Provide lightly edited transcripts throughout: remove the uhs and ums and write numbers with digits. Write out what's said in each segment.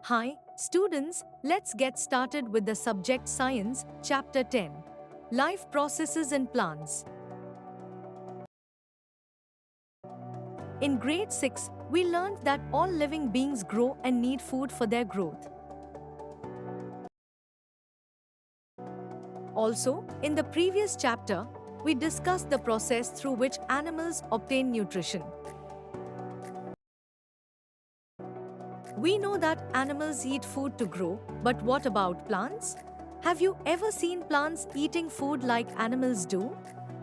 Hi, students, let's get started with the subject Science, Chapter 10. Life Processes in Plants. In grade 6, we learned that all living beings grow and need food for their growth. Also, in the previous chapter, we discussed the process through which animals obtain nutrition. We know that animals eat food to grow, but what about plants? Have you ever seen plants eating food like animals do?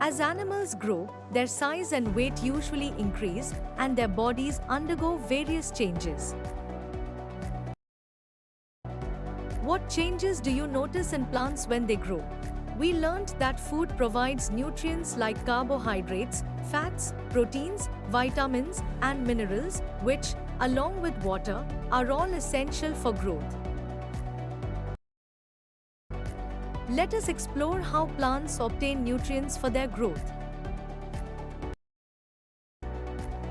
As animals grow, their size and weight usually increase, and their bodies undergo various changes. What changes do you notice in plants when they grow? We learned that food provides nutrients like carbohydrates, fats, proteins, vitamins, and minerals, which, along with water, are all essential for growth. Let us explore how plants obtain nutrients for their growth.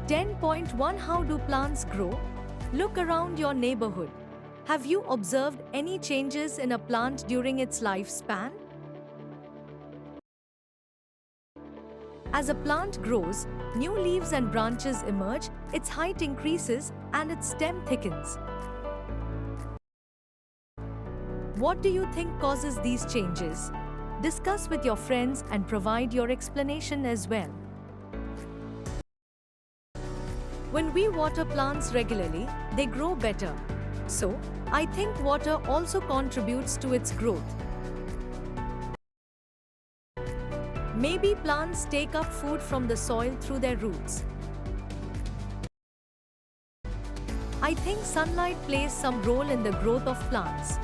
10.1 How do plants grow? Look around your neighborhood. Have you observed any changes in a plant during its lifespan? As a plant grows, new leaves and branches emerge, its height increases, and its stem thickens. What do you think causes these changes? Discuss with your friends and provide your explanation as well. When we water plants regularly, they grow better. So, I think water also contributes to its growth. Maybe plants take up food from the soil through their roots. I think sunlight plays some role in the growth of plants.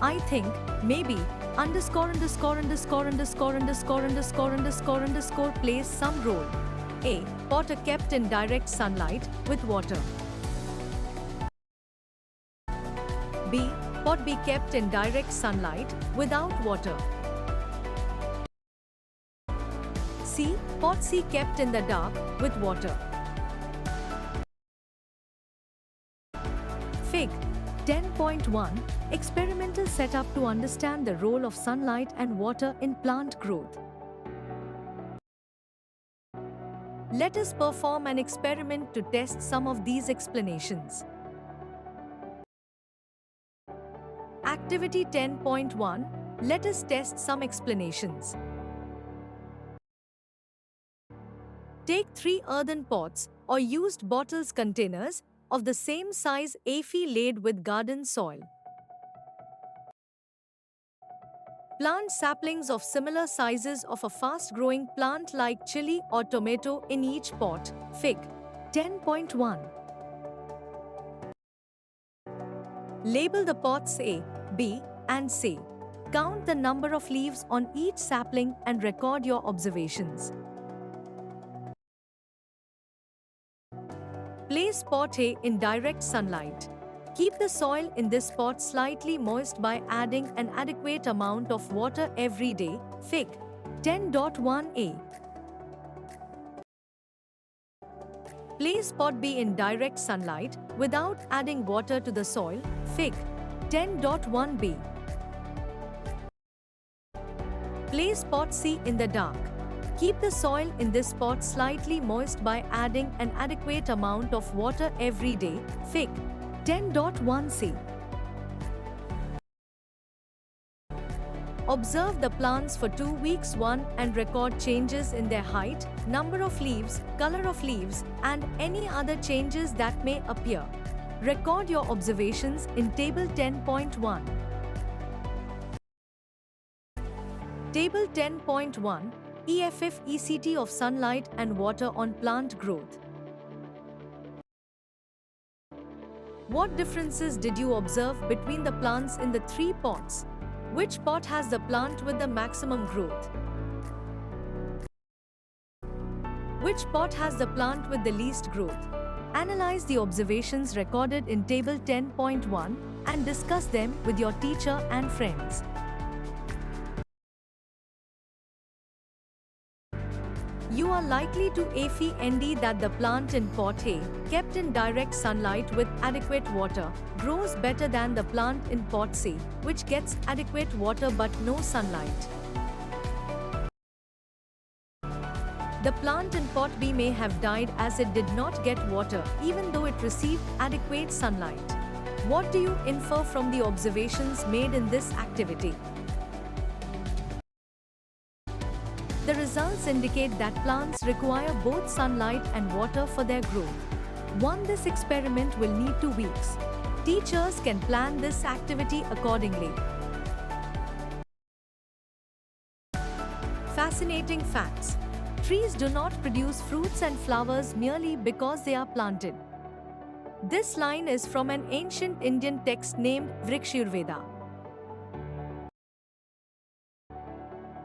I think maybe underscore plays some role. A. Pot are kept in direct sunlight with water. B. Pot be kept in direct sunlight without water. C. Pot C kept in the dark with water. Fig. 10.1 Experimental setup to understand the role of sunlight and water in plant growth. Let us perform an experiment to test some of these explanations. Activity 10.1 Let us test some explanations. Take 3 earthen pots or used bottles containers of the same size laid with garden soil. Plant saplings of similar sizes of a fast-growing plant like chili or tomato in each pot. Fig. 10.1. Label the pots A, B, and C. Count the number of leaves on each sapling and record your observations. Place pot A in direct sunlight. Keep the soil in this pot slightly moist by adding an adequate amount of water every day. Fig. 10.1a. Place pot B in direct sunlight without adding water to the soil. Fig. 10.1b. Place pot C in the dark. Keep the soil in this pot slightly moist by adding an adequate amount of water every day. Fig. 10.1c. Observe the plants for 2 weeks and record changes in their height, number of leaves, color of leaves, and any other changes that may appear. Record your observations in Table 10.1. Table 10.1 ECT of sunlight and water on plant growth. What differences did you observe between the plants in the 3 pots? Which pot has the plant with the maximum growth? Which pot has the plant with the least growth? Analyze the observations recorded in Table 10.1 and discuss them with your teacher and friends. You you are likely to find that the plant in pot A, kept in direct sunlight with adequate water, grows better than the plant in pot C, which gets adequate water but no sunlight. The plant in pot B may have died as it did not get water, even though it received adequate sunlight. What do you infer from the observations made in this activity? The results indicate that plants require both sunlight and water for their growth. This experiment will need 2 weeks. Teachers can plan this activity accordingly. Fascinating facts. Trees do not produce fruits and flowers merely because they are planted. This line is from an ancient Indian text named Vrikshayurveda.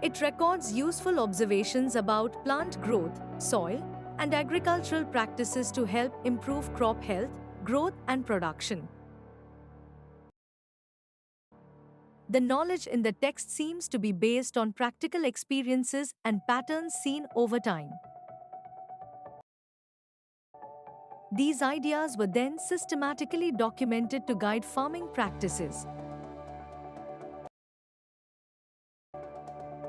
It records useful observations about plant growth, soil, and agricultural practices to help improve crop health, growth, and production. The knowledge in the text seems to be based on practical experiences and patterns seen over time. These ideas were then systematically documented to guide farming practices.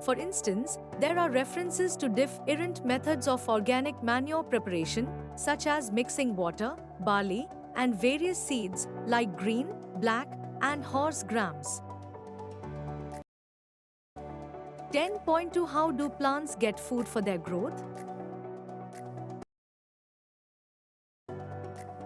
For instance, there are references to different methods of organic manure preparation, such as mixing water, barley, and various seeds like green, black, and horse grams. 10.2 How do plants get food for their growth?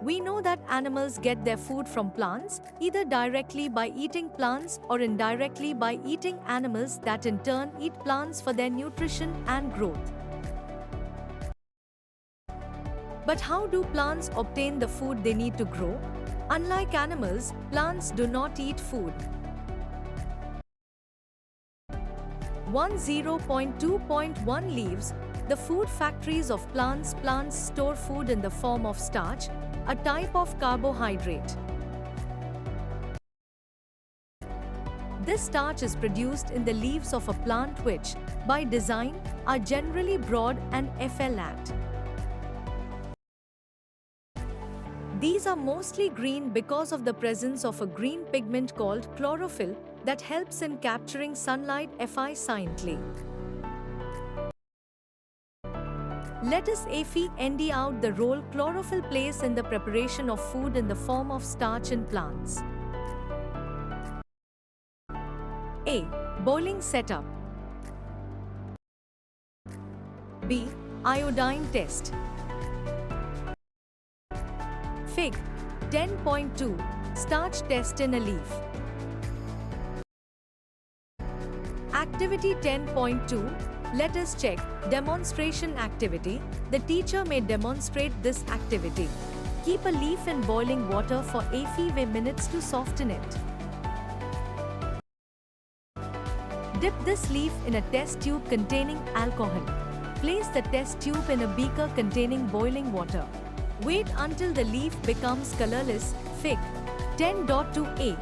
We know that animals get their food from plants, either directly by eating plants or indirectly by eating animals that in turn eat plants for their nutrition and growth. But how do plants obtain the food they need to grow? Unlike animals, plants do not eat food. 10.2.1 Leaves. The food factories of plants. Plants store food in the form of starch, a type of carbohydrate. This starch is produced in the leaves of a plant which, by design, are generally broad and flat. These are mostly green because of the presence of a green pigment called chlorophyll that helps in capturing sunlight efficiently. Let us find out the role chlorophyll plays in the preparation of food in the form of starch in plants. A. Boiling setup. B. Iodine test. Fig. 10.2 Starch test in a leaf. Activity 10.2 Let us check. Demonstration activity. The teacher may demonstrate this activity. Keep a leaf in boiling water for 5 minutes to soften it. Dip this leaf in a test tube containing alcohol. Place the test tube in a beaker containing boiling water. Wait until the leaf becomes colorless. Fig. 10.2a.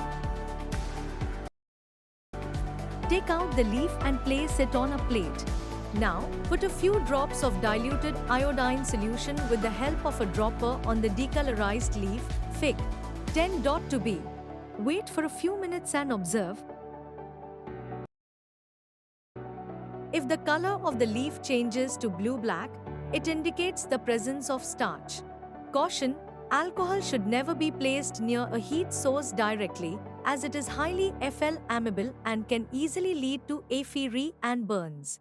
Take out the leaf and place it on a plate. Now, put a few drops of diluted iodine solution with the help of a dropper on the decolorized leaf. Fig. 10.2b. Wait for a few minutes and observe. If the color of the leaf changes to blue-black, it indicates the presence of starch. Caution: alcohol should never be placed near a heat source directly, as it is highly flammable and can easily lead to fire and burns.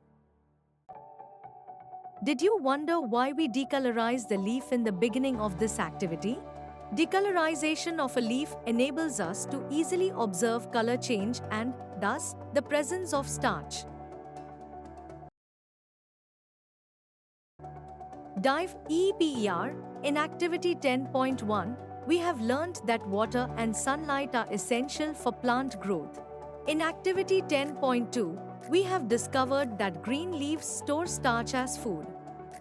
Did you wonder why we decolorize the leaf in the beginning of this activity? Decolorization of a leaf enables us to easily observe color change and, thus, the presence of starch. Dive EPER. In activity 10.1, we have learnt that water and sunlight are essential for plant growth. In activity 10.2, we have discovered that green leaves store starch as food.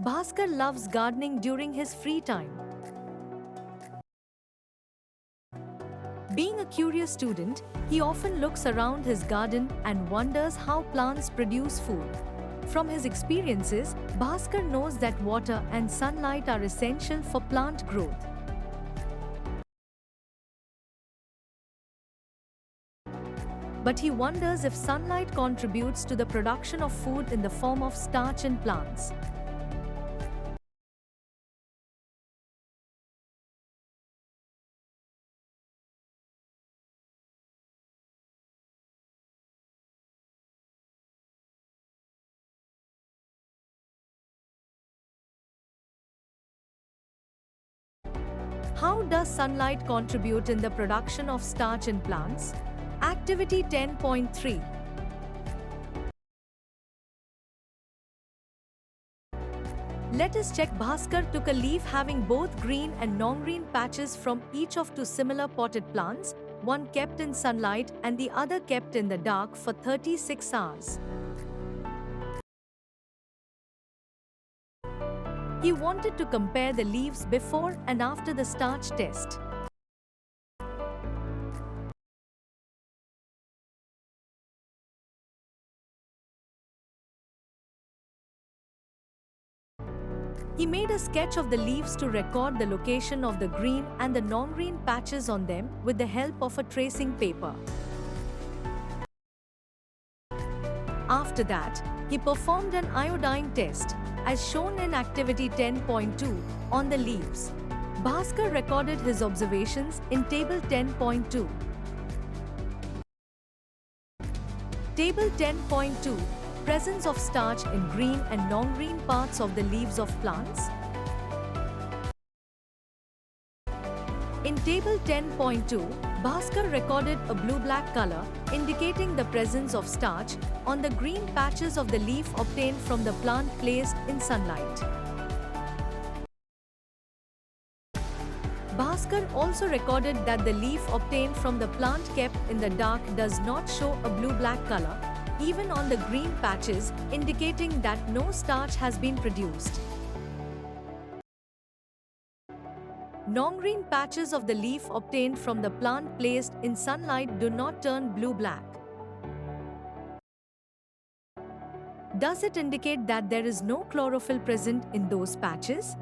Bhaskar loves gardening during his free time. Being a curious student, he often looks around his garden and wonders how plants produce food. From his experiences, Bhaskar knows that water and sunlight are essential for plant growth. But he wonders if sunlight contributes to the production of food in the form of starch in plants. How does sunlight contribute in the production of starch in plants? Activity 10.3. Let us check. Bhaskar took a leaf having both green and non-green patches from each of two similar potted plants, one kept in sunlight and the other kept in the dark for 36 hours. He wanted to compare the leaves before and after the starch test. He made a sketch of the leaves to record the location of the green and the non-green patches on them with the help of a tracing paper. After that, he performed an iodine test, as shown in Activity 10.2, on the leaves. Bhaskar recorded his observations in Table 10.2. Table 10.2. Presence of starch in green and non-green parts of the leaves of plants. In Table 10.2, Bhaskar recorded a blue-black color, indicating the presence of starch, on the green patches of the leaf obtained from the plant placed in sunlight. Bhaskar also recorded that the leaf obtained from the plant kept in the dark does not show a blue-black color, even on the green patches, indicating that no starch has been produced. Non-green patches of the leaf obtained from the plant placed in sunlight do not turn blue-black. Does it indicate that there is no chlorophyll present in those patches?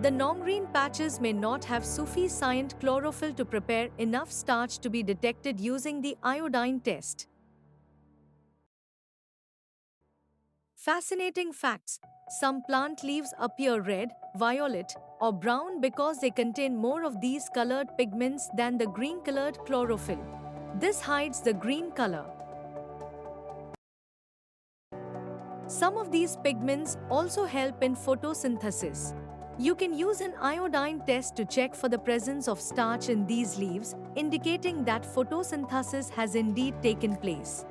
The non-green patches may not have sufficient chlorophyll to prepare enough starch to be detected using the iodine test. Fascinating facts. Some plant leaves appear red, violet, or brown because they contain more of these colored pigments than the green-colored chlorophyll. This hides the green color. Some of these pigments also help in photosynthesis. You can use an iodine test to check for the presence of starch in these leaves, indicating that photosynthesis has indeed taken place.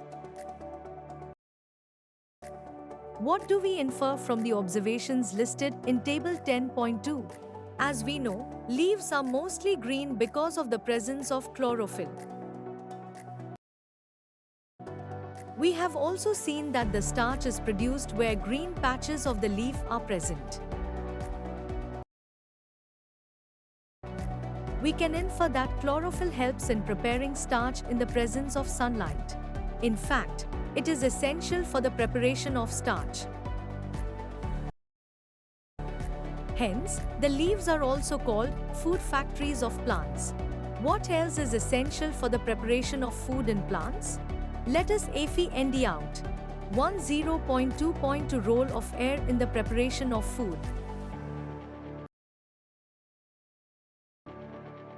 What do we infer from the observations listed in Table 10.2? As we know, leaves are mostly green because of the presence of chlorophyll. We have also seen that the starch is produced where green patches of the leaf are present. We can infer that chlorophyll helps in preparing starch in the presence of sunlight. In fact, it is essential for the preparation of starch. Hence, the leaves are also called food factories of plants. What else is essential for the preparation of food in plants? Let us AFND out. 10.2.2 Role of air in the preparation of food.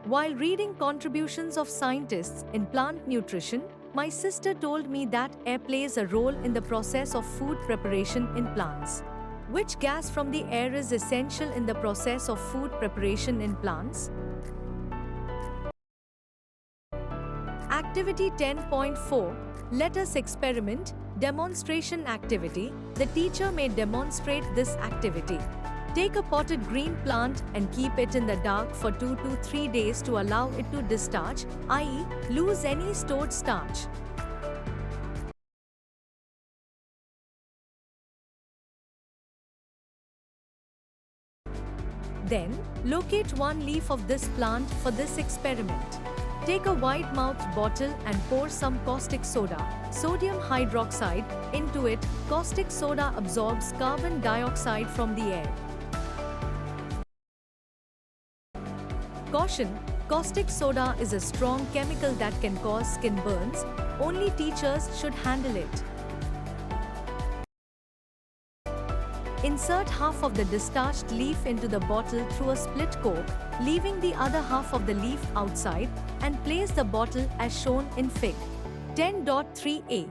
While reading contributions of scientists in plant nutrition, my sister told me that air plays a role in the process of food preparation in plants. Which gas from the air is essential in the process of food preparation in plants? Activity 10.4. Let us experiment. Demonstration activity. The teacher may demonstrate this activity. Take a potted green plant and keep it in the dark for 2 to 3 days to allow it to discharge, i.e., lose any stored starch. Then, locate one leaf of this plant for this experiment. Take a wide-mouthed bottle and pour some caustic soda, sodium hydroxide, into it. Caustic soda absorbs carbon dioxide from the air. Caution: caustic soda is a strong chemical that can cause skin burns. Only teachers should handle it. Insert half of the discharged leaf into the bottle through a split cork, leaving the other half of the leaf outside, and place the bottle as shown in Fig. 10.3a.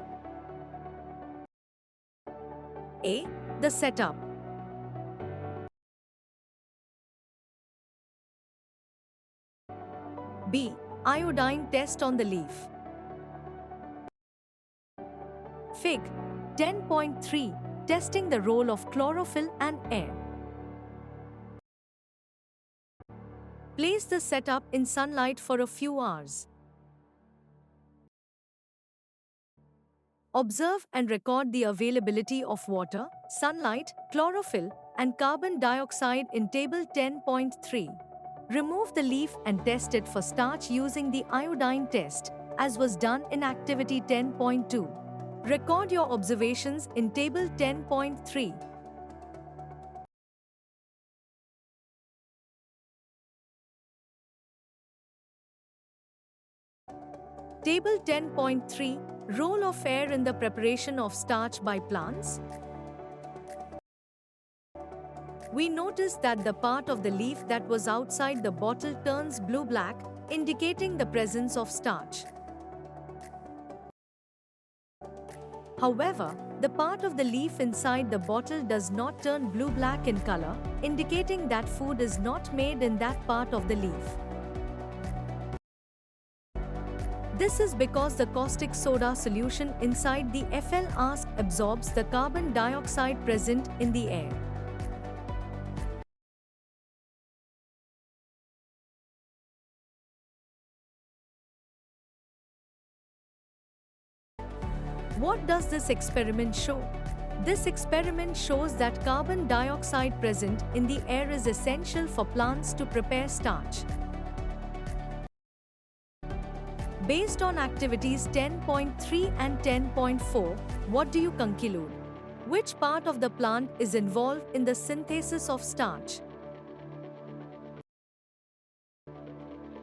A. The setup. B. Iodine test on the leaf. Fig. 10.3. Testing the role of chlorophyll and air. Place the setup in sunlight for a few hours. Observe and record the availability of water, sunlight, chlorophyll, and carbon dioxide in Table 10.3. Remove the leaf and test it for starch using the iodine test, as was done in Activity 10.2. Record your observations in Table 10.3. Table 10.3. Role of air in the preparation of starch by plants. We notice that the part of the leaf that was outside the bottle turns blue-black, indicating the presence of starch. However, the part of the leaf inside the bottle does not turn blue-black in color, indicating that food is not made in that part of the leaf. This is because the caustic soda solution inside the FLASK absorbs the carbon dioxide present in the air. What does this experiment show? This experiment shows that carbon dioxide present in the air is essential for plants to prepare starch. Based on activities 10.3 and 10.4, what do you conclude? Which part of the plant is involved in the synthesis of starch?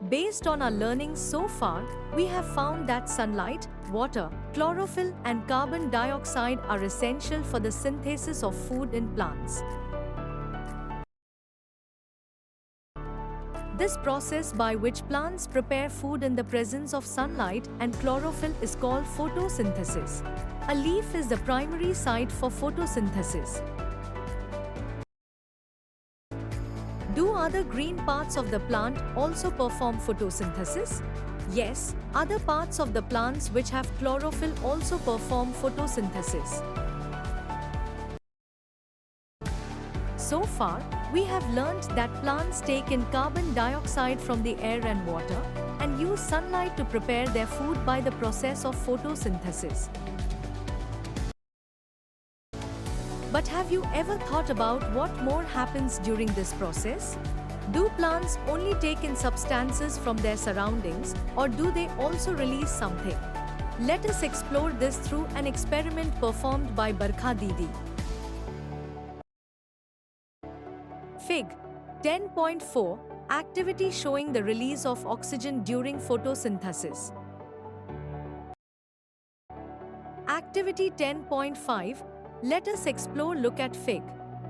Based on our learnings so far, we have found that sunlight, water, chlorophyll, and carbon dioxide are essential for the synthesis of food in plants. This process by which plants prepare food in the presence of sunlight and chlorophyll is called photosynthesis. A leaf is the primary site for photosynthesis. Do other green parts of the plant also perform photosynthesis? Yes, other parts of the plants which have chlorophyll also perform photosynthesis. So far, we have learnt that plants take in carbon dioxide from the air and water and use sunlight to prepare their food by the process of photosynthesis. But have you ever thought about what more happens during this process? Do plants only take in substances from their surroundings, or do they also release something? Let us explore this through an experiment performed by Barkha Didi. Fig. 10.4. Activity showing the release of oxygen during photosynthesis. Activity 10.5. Let us look at Fig.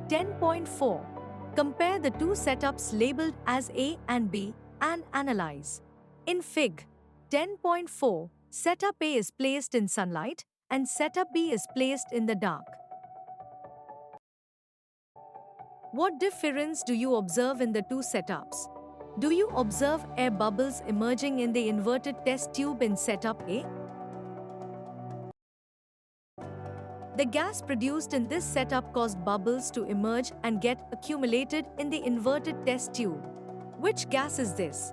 10.4. Compare the two setups labeled as A and B and analyze. In Fig. 10.4, setup A is placed in sunlight and setup B is placed in the dark. What difference do you observe in the two setups? Do you observe air bubbles emerging in the inverted test tube in setup A? The gas produced in this setup caused bubbles to emerge and get accumulated in the inverted test tube. Which gas is this?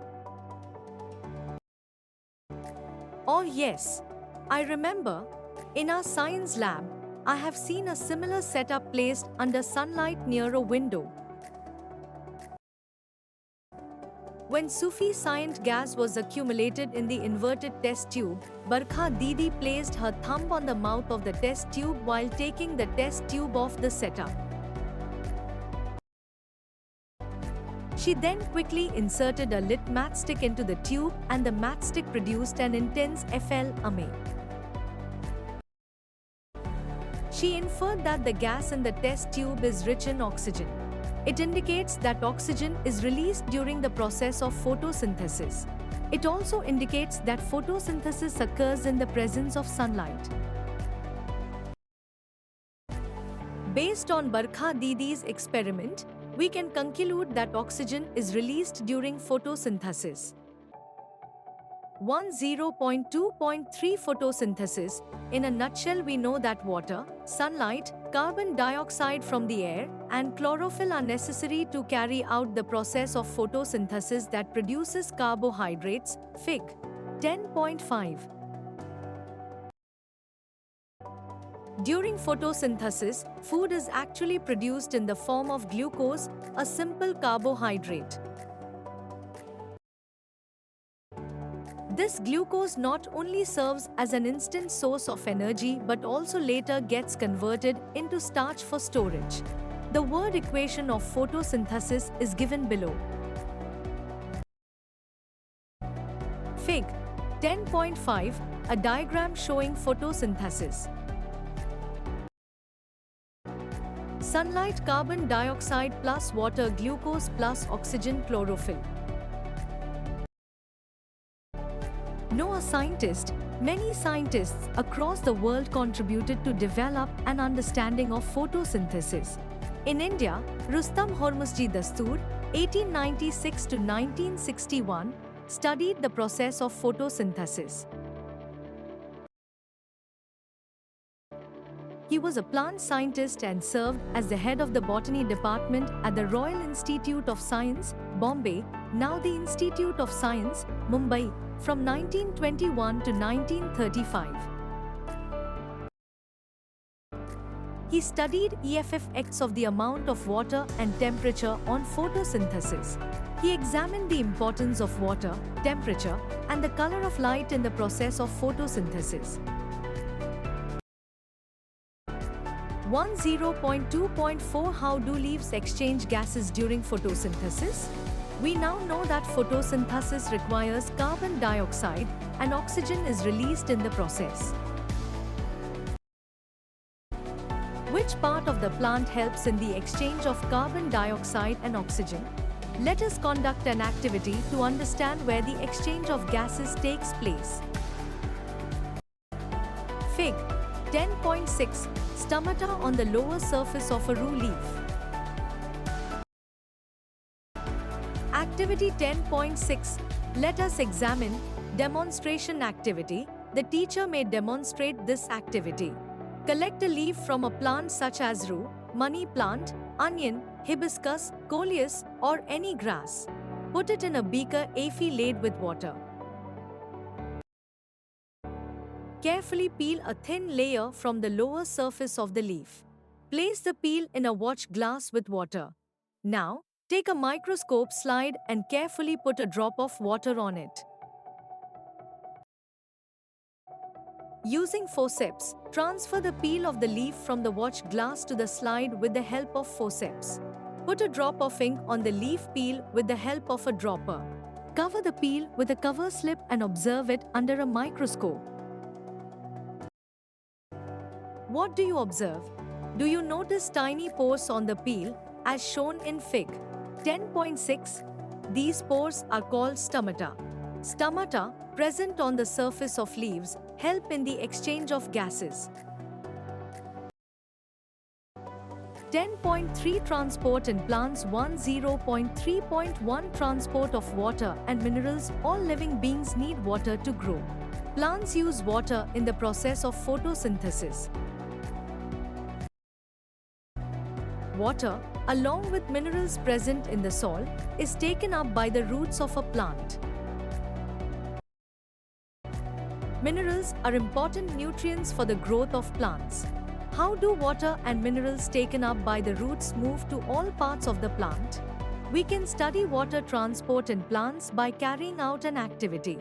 Oh yes, I remember. In our science lab, I have seen a similar setup placed under sunlight near a window. When sufficient gas was accumulated in the inverted test tube, Barkha Didi placed her thumb on the mouth of the test tube while taking the test tube off the setup. She then quickly inserted a lit matchstick into the tube and the matchstick produced an intense FLMA. She inferred that the gas in the test tube is rich in oxygen. It indicates that oxygen is released during the process of photosynthesis. It also indicates that photosynthesis occurs in the presence of sunlight. Based on Barkha Didi's experiment, we can conclude that oxygen is released during photosynthesis. 10.2.3 Photosynthesis. In a nutshell, we know that water, sunlight, carbon dioxide from the air, and chlorophyll are necessary to carry out the process of photosynthesis that produces carbohydrates. Fig. 10.5. During photosynthesis, food is actually produced in the form of glucose, a simple carbohydrate. This glucose not only serves as an instant source of energy but also later gets converted into starch for storage. The word equation of photosynthesis is given below. Fig. 10.5, a diagram showing photosynthesis. Sunlight, carbon dioxide plus water, glucose plus oxygen, chlorophyll. Noah scientist, many scientists across the world contributed to develop an understanding of photosynthesis. In India, Rustam Hormuzji Dastoor, 1896 to 1961, studied the process of photosynthesis. He was a plant scientist and served as the head of the botany department at the Royal Institute of Science, Bombay, now the Institute of Science, Mumbai, from 1921 to 1935. He studied effects of the amount of water and temperature on photosynthesis. He examined the importance of water, temperature, and the color of light in the process of photosynthesis. 10.2.4 How do leaves exchange gases during photosynthesis? We now know that photosynthesis requires carbon dioxide and oxygen is released in the process. Which part of the plant helps in the exchange of carbon dioxide and oxygen? Let us conduct an activity to understand where the exchange of gases takes place. Fig. 10.6. Stomata on the lower surface of a rue leaf. Activity 10.6. Let us examine demonstration activity. The teacher may demonstrate this activity. Collect a leaf from a plant such as rue, money plant, onion, hibiscus, coleus, or any grass. Put it in a beaker filled with water. Carefully peel a thin layer from the lower surface of the leaf. Place the peel in a watch glass with water. Now, take a microscope slide and carefully put a drop of water on it. Using forceps, transfer the peel of the leaf from the watch glass to the slide with the help of forceps. Put a drop of ink on the leaf peel with the help of a dropper. Cover the peel with a cover slip and observe it under a microscope. What do you observe? Do you notice tiny pores on the peel, as shown in Fig. 10.6? These pores are called stomata. Stomata, present on the surface of leaves, help in the exchange of gases. 10.3 Transport in plants. 10.3.1 Transport of water and minerals. All living beings need water to grow. Plants use water in the process of photosynthesis. Water, along with minerals present in the soil, is taken up by the roots of a plant. Minerals are important nutrients for the growth of plants. How do water and minerals taken up by the roots move to all parts of the plant? We can study water transport in plants by carrying out an activity.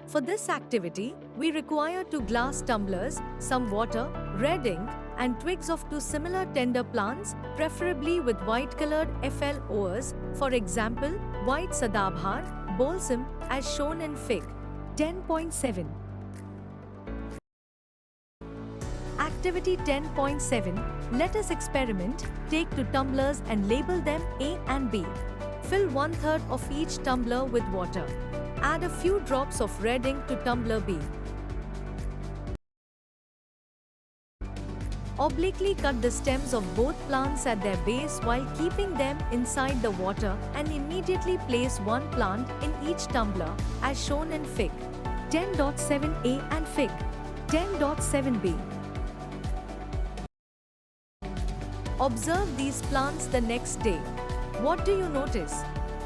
For this activity, we require 2 glass tumblers, some water, red ink, and twigs of 2 similar tender plants, preferably with white-colored FLOs, for example, white sadabhar, balsam, as shown in Fig. 10.7. Activity 10.7. Let us experiment. Take 2 tumblers and label them A and B. Fill 1/3 of each tumbler with water. Add a few drops of red ink to tumbler B. Obliquely cut the stems of both plants at their base while keeping them inside the water and immediately place one plant in each tumbler, as shown in Fig. 10.7a and Fig. 10.7b. Observe these plants the next day. What do you notice?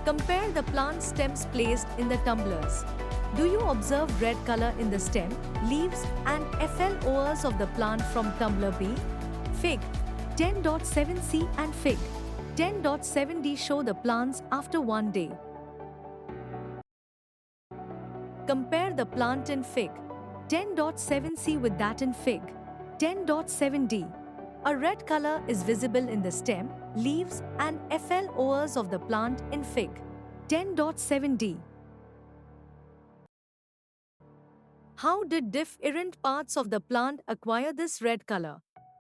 Compare the plant stems placed in the tumblers. Do you observe red color in the stem, leaves, and FLOs of the plant from tumbler B? Fig. 10.7c and Fig. 10.7d show the plants after one day. Compare the plant in Fig. 10.7c with that in Fig. 10.7d. A red color is visible in the stem, leaves, and FLOs of the plant in Fig. 10.7d. How did different parts of the plant acquire this red color?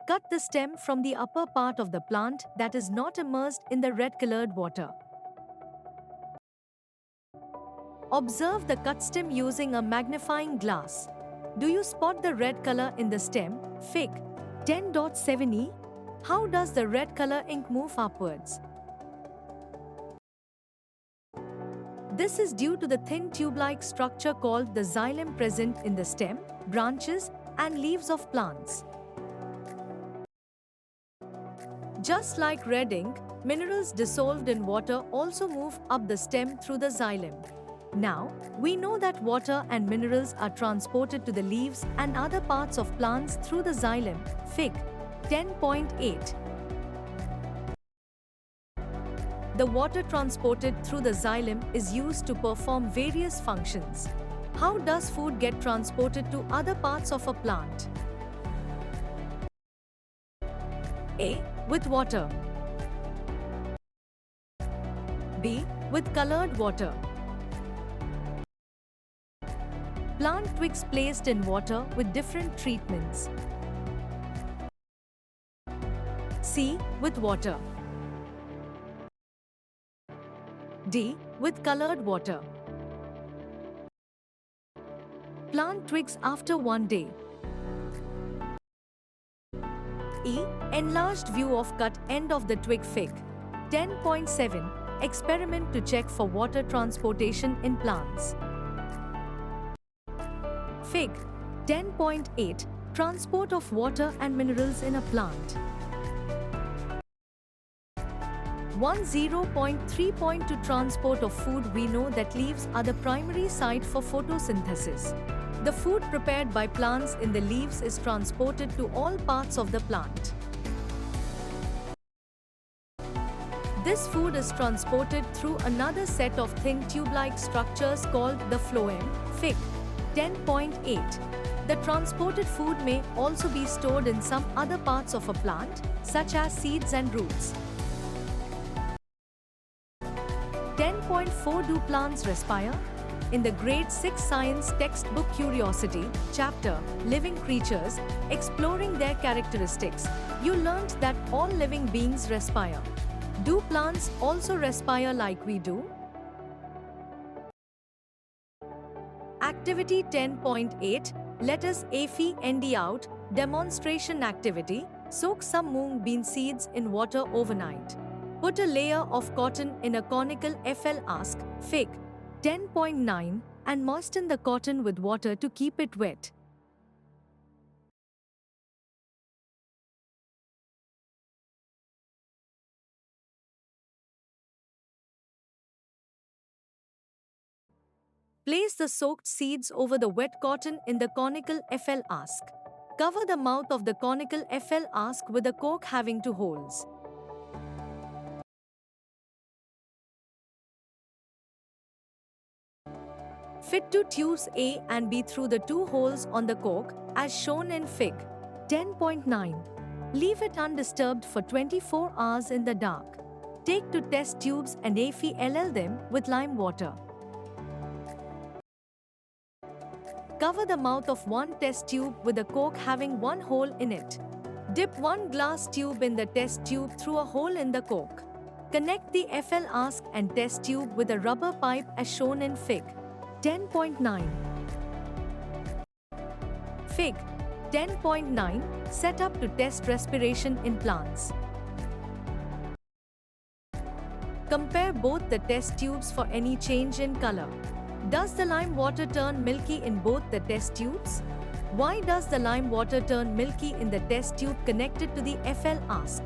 Cut the stem from the upper part of the plant that is not immersed in the red-colored water. Observe the cut stem using a magnifying glass. Do you spot the red color in the stem? Fig. 10.7e. How does the red color ink move upwards? This is due to the thin tube-like structure called the xylem present in the stem, branches, and leaves of plants. Just like red ink, minerals dissolved in water also move up the stem through the xylem. Now, we know that water and minerals are transported to the leaves and other parts of plants through the xylem. Fig. 10.8. The water transported through the xylem is used to perform various functions. How does food get transported to other parts of a plant? A. With water. B. With colored water. Plant twigs placed in water with different treatments. C. With water. D. With colored water. Plant twigs after one day. E. Enlarged view of cut end of the twig. Fig. 10.7. Experiment to check for water transportation in plants. Fig. 10.8. Transport of water and minerals in a plant. 10.3.2 Transport of food. We know that leaves are the primary site for photosynthesis. The food prepared by plants in the leaves is transported to all parts of the plant. This food is transported through another set of thin tube-like structures called the phloem. Fig. 10.8. The transported food may also be stored in some other parts of a plant, such as seeds and roots. 10.4 Do plants respire? In the Grade 6 Science textbook Curiosity, chapter, Living Creatures, exploring their characteristics, you learned that all living beings respire. Do plants also respire like we do? Activity 10.8, let us AFND out, demonstration activity, soak some mung bean seeds in water overnight. Put a layer of cotton in a conical flask, Fig. 10.9, and moisten the cotton with water to keep it wet. Place the soaked seeds over the wet cotton in the conical flask. Cover the mouth of the conical flask with a cork having 2 holes. Fit two tubes A and B through the two holes on the cork, as shown in Fig. 10.9. Leave it undisturbed for 24 hours in the dark. Take two test tubes and fill them with lime water. Cover the mouth of one test tube with a cork having one hole in it. Dip one glass tube in the test tube through a hole in the cork. Connect the FL-ASK and test tube with a rubber pipe as shown in Fig. 10.9. Fig. 10.9. Set up to test respiration in plants. Compare both the test tubes for any change in color. Does the lime water turn milky in both the test tubes? Why does the lime water turn milky in the test tube connected to the FL-ASK?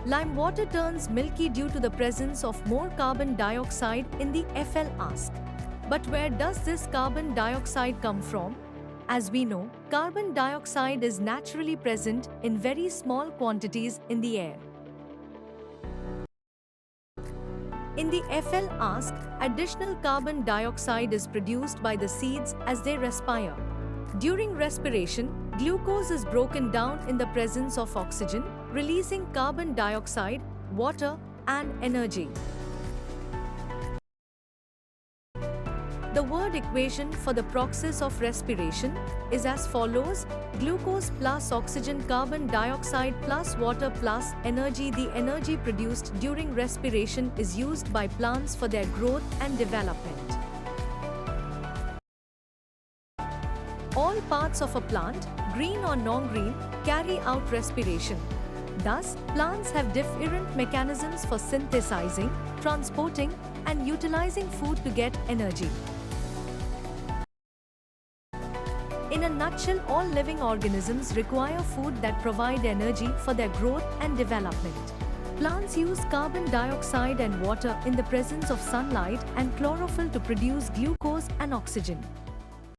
Lime water turns milky due to the presence of more carbon dioxide in the FL-ASK. But where does this carbon dioxide come from? As we know, carbon dioxide is naturally present in very small quantities in the air. In the FL-ASK, additional carbon dioxide is produced by the seeds as they respire. During respiration, glucose is broken down in the presence of oxygen, releasing carbon dioxide, water, and energy. The word equation for the process of respiration is as follows: glucose plus oxygen, carbon dioxide plus water plus energy. The energy produced during respiration is used by plants for their growth and development. All parts of a plant, green or non-green, carry out respiration. Thus, plants have different mechanisms for synthesizing, transporting, and utilizing food to get energy. In a nutshell, all living organisms require food that provide energy for their growth and development. Plants use carbon dioxide and water in the presence of sunlight and chlorophyll to produce glucose and oxygen.